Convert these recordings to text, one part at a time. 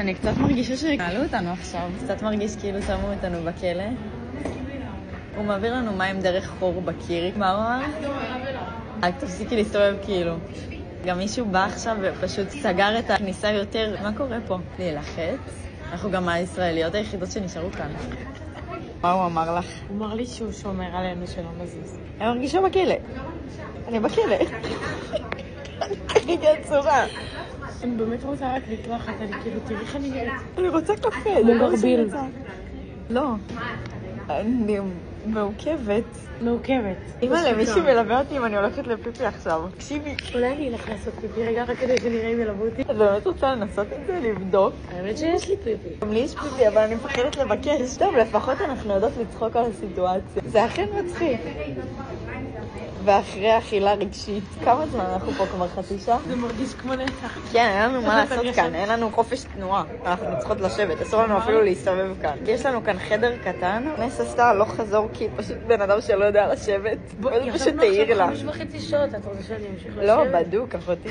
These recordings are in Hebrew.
אני קצת מרגישה שקהלו אותנו עכשיו, קצת מרגיש כאילו שמו אותנו בכלא. הוא מעביר לנו מים דרך חור בקיר. מה הוא אמר? רק תפסיקי להסתובב כאילו. גם מישהו בא עכשיו ופשוט סגר את הכניסה יותר. מה קורה פה? להילחץ? אנחנו גם הישראליות היחידות שנשארו כאן. מה הוא אמר לך? הוא אמר לי שהוא שומר עלינו שלא נזוז. אני מרגישה בכלא. אני בכלא. אני עצורה. אני באמת רוצה רק לקלחת, אני כאילו, תראי איך אני נראית. אני רוצה קפה. כמו גרביל. לא. אני מעוכבת. מעוכבת. אמא למישהו מלווה אותי אם אני הולכת לפיפי עכשיו. תקשיבי. אולי אני אלך לעשות פיפי רגע רק כדי שנראה אם ילוו אותי. את באמת רוצה לנסות את זה? לבדוק? האמת שיש לי פיפי. גם לי יש פיפי, אבל אני מפחדת לבקש. טוב, לפחות אנחנו יודעות לצחוק על הסיטואציה. זה אכן מצחיק. ואחרי אכילה רגשית. כמה זמן אנחנו פה? כבר חצי שעה? זה מרגיש כמו נצח. כן, אין לנו מה לעשות כאן, אין לנו חופש תנועה. אנחנו צריכות לשבת, אסור לנו אפילו להסתובב כאן. יש לנו כאן חדר קטן, נס עשתה לא חזור כי פשוט בן אדם שלא יודע לשבת. וזה פשוט תעיר לה. 5.5 שעות, את רוצה שאני אמשיך לשבת? לא, בדוק, אחותי.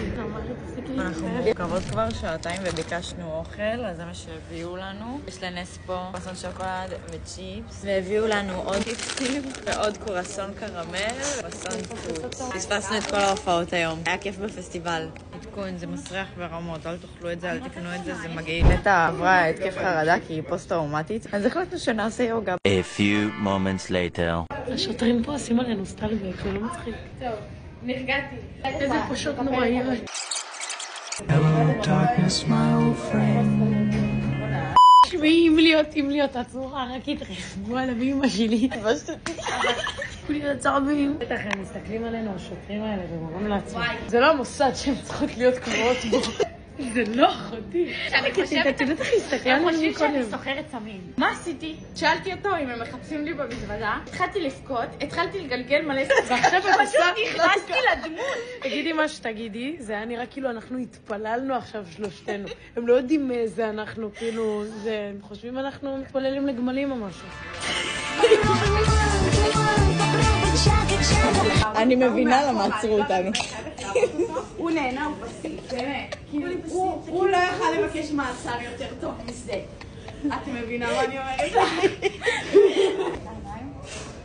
אנחנו מקרבות כבר שעתיים וביקשנו אוכל, אז זה מה שהביאו לנו. יש לנס פה קרואסון שוקולד וצ'יפס, והביאו לנו עוד טיפסים ועוד קרואסון קרמל וקרואסון טוט. פספסנו את כל ההופעות היום. היה כיף בפסטיבל. עדכון, זה מסריח ברמות, אל תאכלו את זה, אל תקנו את זה, זה מגעיל. נטע עברה התקף חרדה כי היא פוסט-טראומטית, אז החלטנו שנעשה יוגה. A few moments later. השוטרים פה עושים עלינו סטלבק, זה לא מצחיק. טוב, נרגעתי. איזה פשוט נוראיות. Hello, darkness, my old friend. שמי, אם להיות עצורה, רק התרחבו עליו אמא שלי. כולי לצעבים. בטח הם מסתכלים עלינו, השוטרים האלה, ומורים לעצמם. זה לא המוסד שהן צריכות להיות קבועות בו. זה לא אחותי. שאני חושבת, תדעת איך להסתכל הם עלינו חושבים שאני מקודם. סוחרת סמים. מה עשיתי? שאלתי אותו אם הם מחפשים לי במזוודה, התחלתי לבכות, התחלתי לגלגל מלא ועכשיו את פשוט עושה... נכנסתי לדמות. תגידי מה שתגידי, זה היה נראה כאילו אנחנו התפללנו עכשיו שלושתנו. הם לא יודעים איזה אנחנו, כאילו, הם חושבים אנחנו מתפללים לגמלים או משהו. אני מבינה למה עצרו אותנו. הוא נהנה, הוא פסיק, באמת. הוא לא יכל לבקש מעצר יותר טוב מזה. את מבינה מה אני אומרת?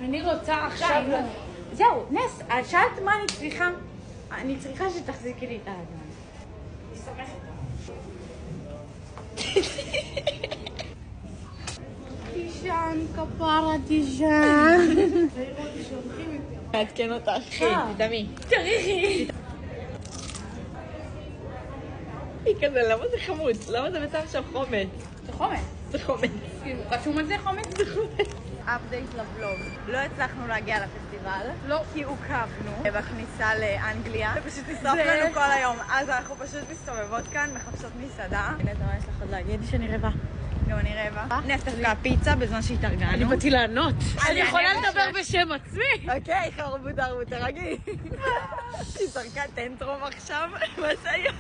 אני רוצה עכשיו... זהו, נס, את שאלת מה אני צריכה? אני צריכה שתחזיקי לי את הידיים. אני סומכת. תישן, כפרה, תישן. מעדכן אותך. תדמי. תריחי. היא כזה, למה זה חמוץ? למה זה מצב של חומץ? זה חומץ. זה חומץ. כאילו, רשום על זה חומץ? זה חומץ. אפדייט לבלוג. לא הצלחנו להגיע לפסטיבל. לא. כי עוכבנו בכניסה לאנגליה. ופשוט נשרף לנו כל היום. אז אנחנו פשוט מסתובבות כאן, מחפשות מסעדה. הנה, מה יש לך עוד להגיד? שאני רעבה. גם אני רעבה. נס דווקא פיצה בזמן שהתארגנו. אני באתי לענות. אני יכולה אענה לדבר בשם עצמי. אוקיי, חרבות ערבות, תרגי. היא זרקה טנטרום עכשיו. מה זה היה?